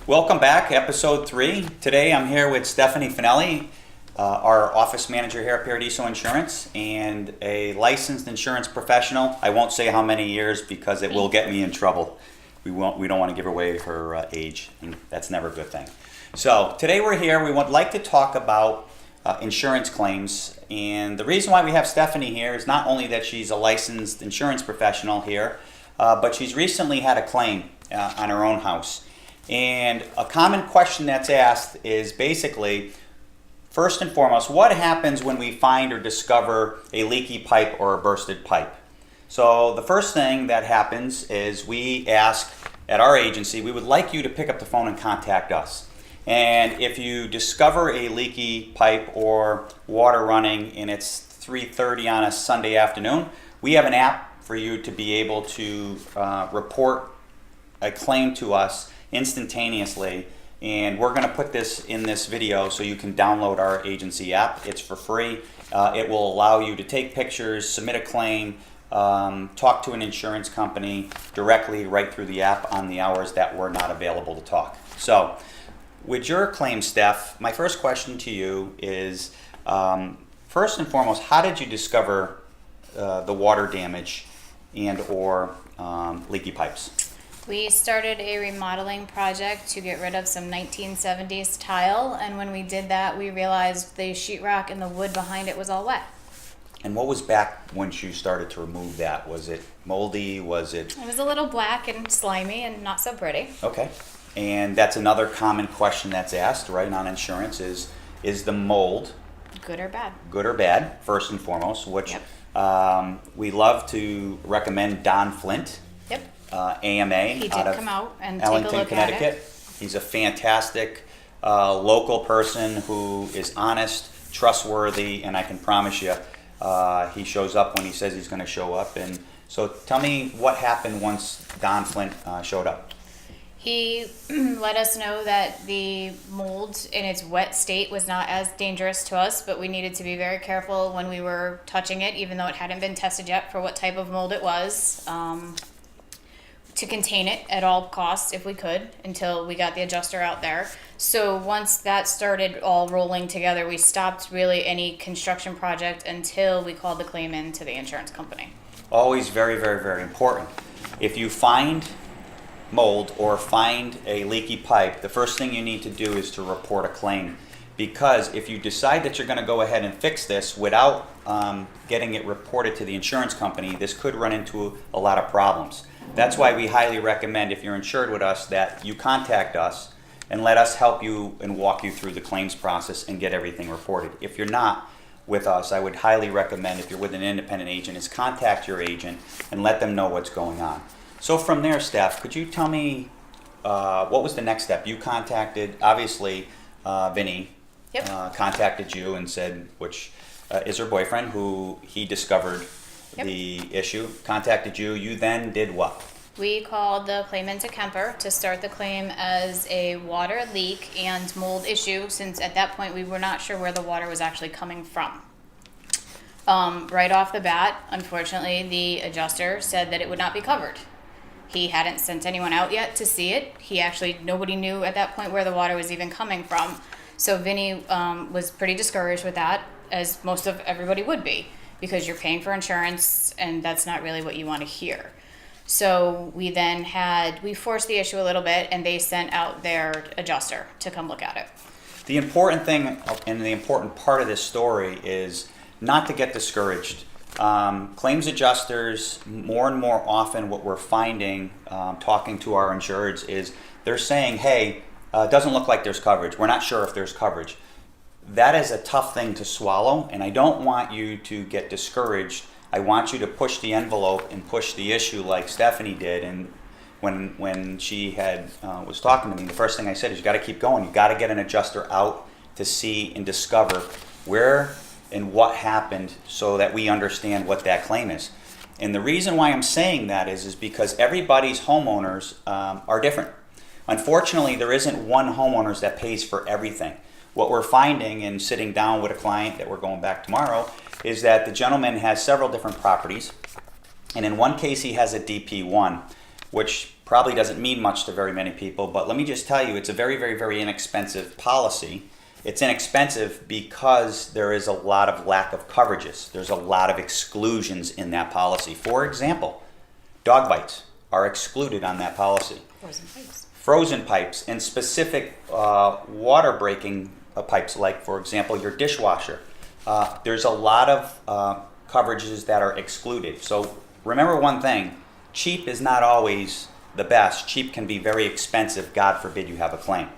Welcome back, episode 3. Today I'm here with Stephanie Fanelli, our office manager here at Paradiso Insurance, and a licensed insurance professional. I won't say how many years because it will get me in trouble. We don't want to give away her age, and that's never a good thing. So today we're here. We would like to talk about insurance claims, and the reason why we have Stephanie here is not only that she's a licensed insurance professional here, but she's recently had a claim on her own house. And a common question that's asked is basically, first and foremost, what happens when we find or discover a leaky pipe or a bursted pipe? So the first thing that happens is we ask at our agency, we would like you to pick up the phone and contact us. And if you discover a leaky pipe or water running and it's 3:30 on a Sunday afternoon, we have an app for you to be able to report a claim to us instantaneously, and we're going to put this in this video so you can download our agency app. It's for free. It will allow you to take pictures, submit a claim, talk to an insurance company directly right through the app on the hours that we're not available to talk. So with your claim, Steph, my first question to you is, first and foremost, how did you discover the water damage and or leaky pipes? We started a remodeling project to get rid of some 1970s tile, and when we did that, we realized the sheetrock and the wood behind it was all wet. And what was back when you started to remove that? Was it moldy? Was it? It was a little black and slimy and not so pretty. Okay. And that's another common question that's asked, right, on insurance is the mold Good or bad? good or bad, first and foremost, which Yep. we love to recommend Don Flint. Yep. AMA He did out of come out and take a Ellington, look Connecticut. at it. He's a fantastic local person who is honest, trustworthy, and I can promise you he shows up when he says he's going to show up. And so tell me what happened once Don Flint showed up. He let us know that the mold in its wet state was not as dangerous to us, but we needed to be very careful when we were touching it, even though it hadn't been tested yet for what type of mold it was, to contain it at all costs if we could until we got the adjuster out there. So once that started all rolling together, we stopped really any construction project until we called the claim in to the insurance company. Always very, very, very important. If you find mold or find a leaky pipe, the first thing you need to do is to report a claim, because if you decide that you're going to go ahead and fix this without getting it reported to the insurance company, this could run into a lot of problems. That's why we highly recommend, if you're insured with us, that you contact us and let us help you and walk you through the claims process and get everything reported. If you're not with us, I would highly recommend, if you're with an independent agent, is contact your agent and let them know what's going on. So from there, Steph, could you tell me what was the next step? You contacted, obviously, Vinny contacted you and said, which is her boyfriend, who he discovered the issue, contacted you. You then did what? We called the claimant to Kemper to start the claim as a water leak and mold issue, since at that point we were not sure where the water was actually coming from. Right off the bat, unfortunately, the adjuster said that it would not be covered. He hadn't sent anyone out yet to see it. Nobody knew at that point where the water was even coming from. So Vinny was pretty discouraged with that, as most of everybody would be, because you're paying for insurance and that's not really what you want to hear. So we forced the issue a little bit, and they sent out their adjuster to come look at it. The important thing and the important part of this story is not to get discouraged. Claims adjusters, more and more often what we're finding talking to our insureds is they're saying, hey, it doesn't look like there's coverage. We're not sure if there's coverage. That is a tough thing to swallow, and I don't want you to get discouraged. I want you to push the envelope and push the issue like Stephanie did. And when she was talking to me, the first thing I said is, you got to keep going. You got to get an adjuster out to see and discover where and what happened so that we understand what that claim is. And the reason why I'm saying that is because everybody's homeowners are different. Unfortunately, there isn't one homeowner that pays for everything. What we're finding in sitting down with a client that we're going back tomorrow is that the gentleman has several different properties, and in one case he has a DP1, which probably doesn't mean much to very many people, but let me just tell you, it's a very, very, very inexpensive policy. It's inexpensive because there is a lot of lack of coverages. There's a lot of exclusions in that policy. For example, dog bites are excluded on that policy. Frozen pipes. Frozen pipes and specific water breaking pipes, like, for example, your dishwasher. There's a lot of coverages that are excluded. So remember one thing, cheap is not always the best. Cheap can be very expensive, God forbid you have a claim.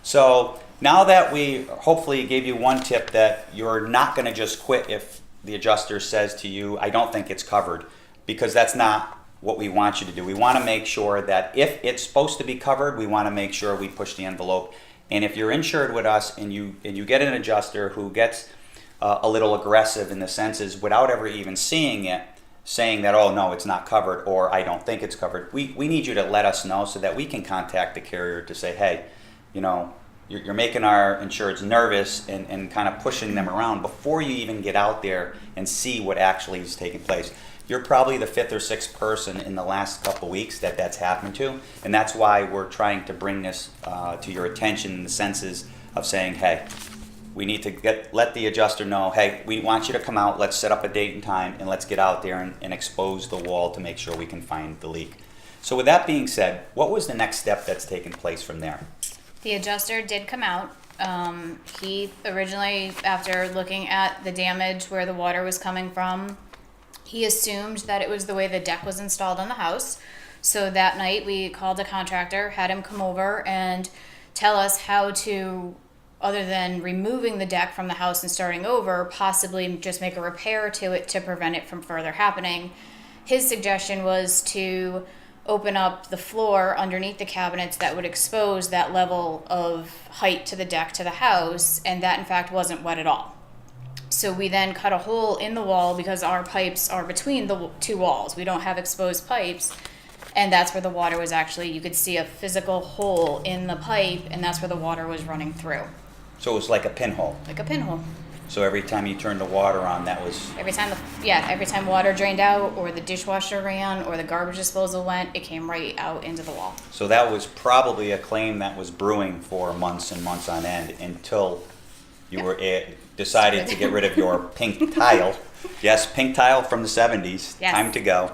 So now that we hopefully gave you one tip that you're not going to just quit if the adjuster says to you, I don't think it's covered, because that's not what we want you to do. We want to make sure that if it's supposed to be covered, we want to make sure we push the envelope. And if you're insured with us and you get an adjuster who gets a little aggressive in the senses without ever even seeing it, saying that, oh no, it's not covered, or I don't think it's covered, we need you to let us know so that we can contact the carrier to say, hey, you know, you're making our insureds nervous and kind of pushing them around before you even get out there and see what actually is taking place. You're probably the fifth or sixth person in the last couple weeks that's happened to, and that's why we're trying to bring this to your attention in the senses of saying, hey, we need to let the adjuster know, hey, we want you to come out, let's set up a date and time, and let's get out there and expose the wall to make sure we can find the leak. So with that being said, what was the next step that's taken place from there? The adjuster did come out. He originally, after looking at the damage where the water was coming from, he assumed that it was the way the deck was installed on the house. So that night we called a contractor, had him come over and tell us how to, other than removing the deck from the house and starting over, possibly just make a repair to it to prevent it from further happening. His suggestion was to open up the floor underneath the cabinets that would expose that level of height to the deck to the house, and that in fact wasn't wet at all. So we then cut a hole in the wall because our pipes are between the two walls. We don't have exposed pipes, and that's where the water was actually, you could see a physical hole in the pipe, and that's where the water was running through. So it was like a pinhole. Like a pinhole. So every time you turned the water on, that was... Every time water drained out, or the dishwasher ran, or the garbage disposal went, it came right out into the wall. So that was probably a claim that was brewing for months and months on end until you were decided to get rid of your pink tile. Yes, pink tile from the 70s. Yes. Time to go.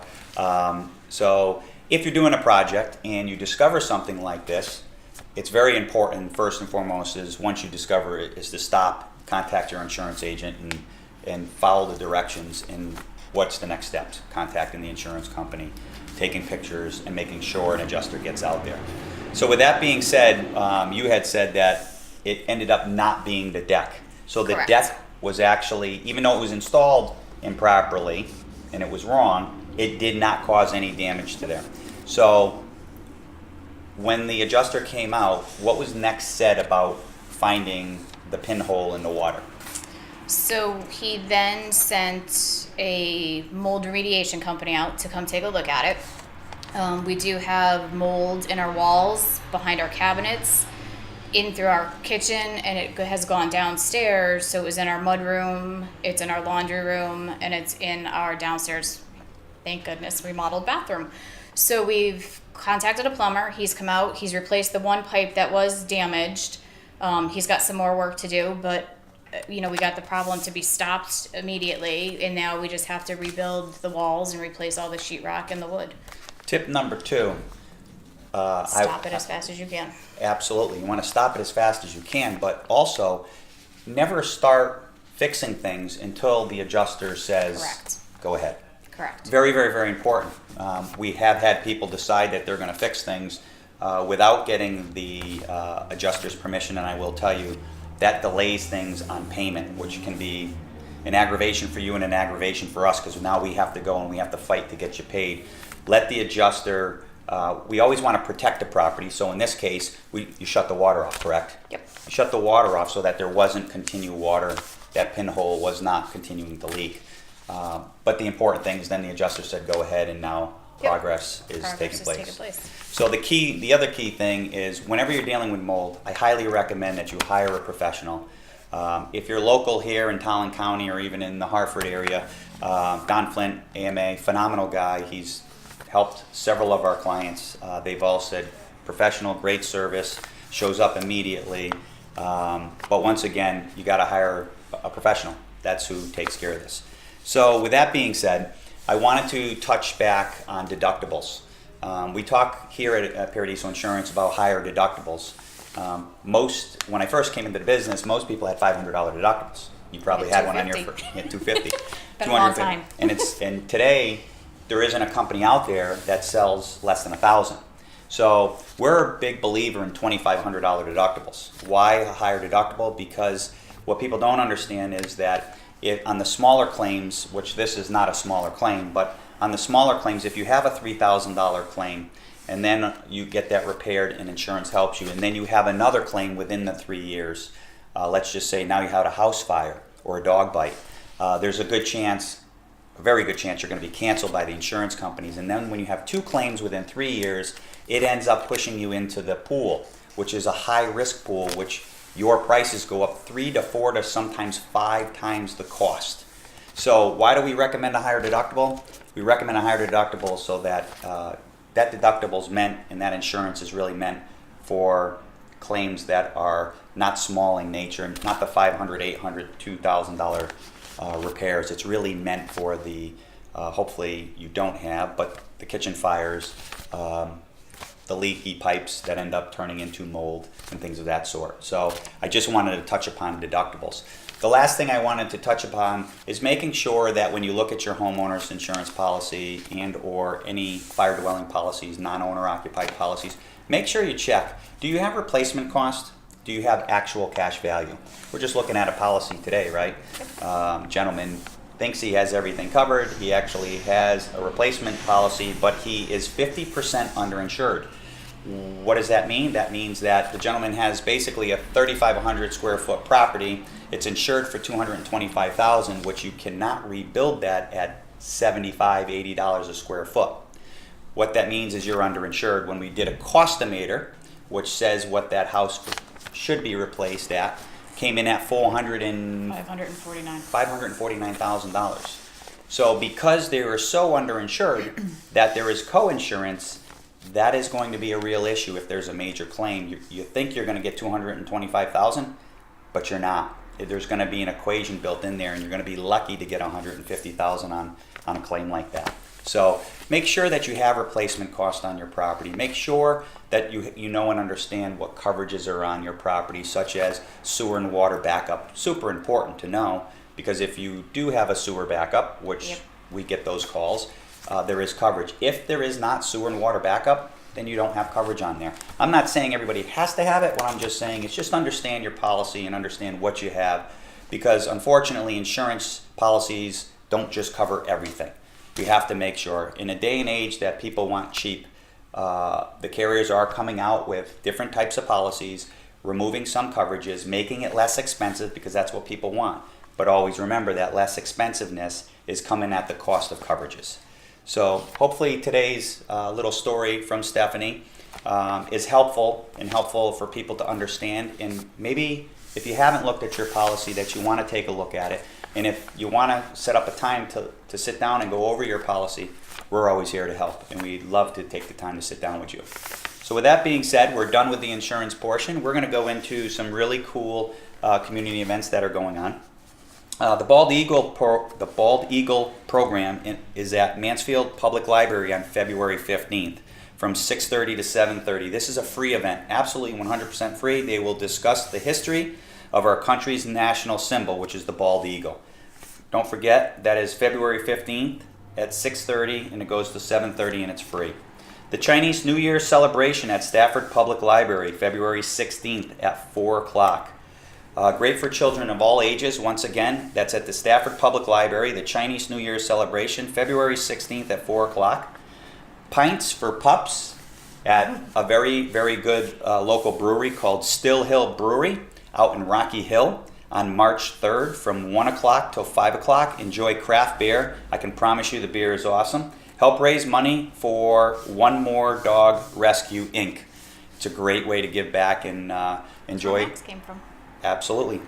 So if you're doing a project and you discover something like this, it's very important, first and foremost, is once you discover it, is to stop, contact your insurance agent, and follow the directions. And what's the next steps? Contacting the insurance company, taking pictures, and making sure an adjuster gets out there. So with that being said, you had said that it ended up not being the deck. So the Correct. deck was actually, even though it was installed improperly and it was wrong, it did not cause any damage to there. So when the adjuster came out, what was next said about finding the pinhole in the water? So he then sent a mold remediation company out to come take a look at it. We do have mold in our walls, behind our cabinets, in through our kitchen, and it has gone downstairs. So it was in our mudroom, it's in our laundry room, and it's in our downstairs, thank goodness, remodeled bathroom. So we've contacted a plumber. He's come out. He's replaced the one pipe that was damaged. He's got some more work to do, but we got the problem to be stopped immediately, and now we just have to rebuild the walls and replace all the sheetrock and the wood. Tip number 2. Stop it as fast as you can. Absolutely. You want to stop it as fast as you can, but also never start fixing things until the adjuster says, Correct. Go ahead. Correct. Very, very, very important. We have had people decide that they're going to fix things without getting the adjuster's permission, and I will tell you that delays things on payment, which can be an aggravation for you and an aggravation for us, because now we have to go and we have to fight to get you paid. Let the adjuster, we always want to protect the property, so in this case, you shut the water off, correct? Yep. You shut the water off so that there wasn't continued water, that pinhole was not continuing to leak. But the important thing is then the adjuster said go ahead, and now progress is taking place. So the other key thing is whenever you're dealing with mold, I highly recommend that you hire a professional. If you're local here in Talon County or even in the Hartford area, Don Flint, AMA, phenomenal guy. He's helped several of our clients. They've all said professional, great service, shows up immediately. But once again, you got to hire a professional. That's who takes care of this. So with that being said, I wanted to touch back on deductibles. We talk here at Paradiso Insurance about higher deductibles. When I first came into the business, most people had $500 deductibles. You probably had one on your first, yeah, 250. Been a long time. And today there isn't a company out there that sells less than 1,000. So we're a big believer in $2,500 deductibles. Why a higher deductible? Because what people don't understand is that on the smaller claims, which this is not a smaller claim, but on the smaller claims, if you have a $3,000 claim and then you get that repaired and insurance helps you, and then you have another claim within the 3 years, let's just say now you had a house fire or a dog bite, there's a very good chance you're going to be canceled by the insurance companies. And then when you have 2 claims within 3 years, it ends up pushing you into the pool, which is a high risk pool, which your prices go up 3 to 4 to sometimes 5 times the cost. So why do we recommend a higher deductible? We recommend a higher deductible so that that deductible is meant, and that insurance is really meant for claims that are not small in nature, not the $500, $800, $2,000 repairs. It's really meant for the, hopefully you don't have, but the kitchen fires, the leaky pipes that end up turning into mold and things of that sort. So I just wanted to touch upon deductibles. The last thing I wanted to touch upon is making sure that when you look at your homeowner's insurance policy and or any fire dwelling policies, non-owner occupied policies, make sure you check. Do you have replacement cost? Do you have actual cash value? We're just looking at a policy today, right? Gentleman thinks he has everything covered. He actually has a replacement policy, but he is 50% underinsured. What does that mean? That means that the gentleman has basically a 3,500 square foot property. It's insured for $225,000, which you cannot rebuild that at $75, $80 a square foot. What that means is you're underinsured. When we did a costimator, which says what that house should be replaced at, came in at $549,000. So because they were so underinsured that there is co-insurance, that is going to be a real issue if there's a major claim. You think you're going to get $225,000, but you're not. There's going to be an equation built in there, and you're going to be lucky to get $150,000 on a claim like that. So make sure that you have replacement cost on your property. Make sure that you know and understand what coverages are on your property, such as sewer and water backup. Super important to know, because if you do have a sewer backup, which we get those calls, there is coverage. If there is not sewer and water backup, then you don't have coverage on there. I'm not saying everybody has to have it. What I'm just saying is just understand your policy and understand what you have, because unfortunately insurance policies don't just cover everything. You have to make sure. In a day and age that people want cheap, the carriers are coming out with different types of policies, removing some coverages, making it less expensive, because that's what people want. But always remember that less expensiveness is coming at the cost of coverages. So hopefully today's little story from Stephanie is helpful for people to understand. And maybe if you haven't looked at your policy, that you want to take a look at it. And if you want to set up a time to sit down and go over your policy, we're always here to help. And we'd love to take the time to sit down with you. So with that being said, we're done with the insurance portion. We're going to go into some really cool community events that are going on. The Bald Eagle program is at Mansfield Public Library on February 15th from 6:30 to 7:30. This is a free event, absolutely 100% free. They will discuss the history of our country's national symbol, which is the bald eagle. Don't forget, that is February 15th at 6:30, and it goes to 7:30, and it's free. The Chinese New Year celebration at Stafford Public Library, February 16th at 4 o'clock. Great for children of all ages. Once again, that's at the Stafford Public Library, the Chinese New Year celebration, February 16th at 4 o'clock. Pints for Pups at a very, very good local brewery called Still Hill Brewery out in Rocky Hill on March 3rd from 1 o'clock till 5 o'clock. Enjoy craft beer. I can promise you the beer is awesome. Help raise money for One More Dog Rescue, Inc. It's a great way to give back and enjoy. That's where Max came from. Absolutely.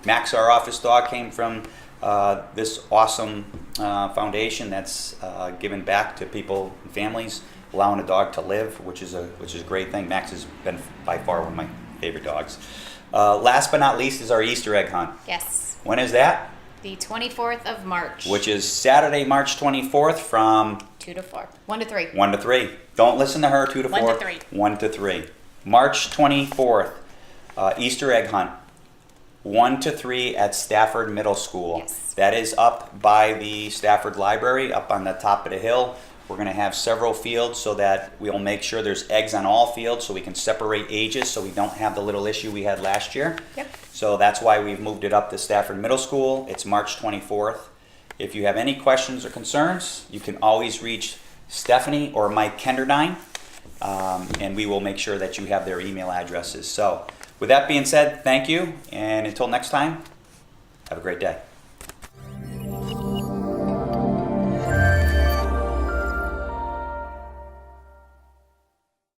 Max, our office dog, came from this awesome foundation that's given back to people and families, allowing a dog to live, which is a great thing. Max has been by far one of my favorite dogs. Last but not least is our Easter egg hunt. Yes. When is that? The 24th of March. Which is Saturday, March 24th from 2 to 4. 1 to 3. 1 to 3. Don't listen to her, 2 to 4. 1 to 3. 1 to 3. March 24th, Easter egg hunt. 1 to 3 at Stafford Middle School. Yes. That is up by the Stafford Library, up on the top of the hill. We're going to have several fields so that we'll make sure there's eggs on all fields so we can separate ages so we don't have the little issue we had last year. Yep. So that's why we've moved it up to Stafford Middle School. It's March 24th. If you have any questions or concerns, you can always reach Stephanie or Mike Kenderdine, and we will make sure that you have their email addresses. So with that being said, thank you, and until next time, have a great day.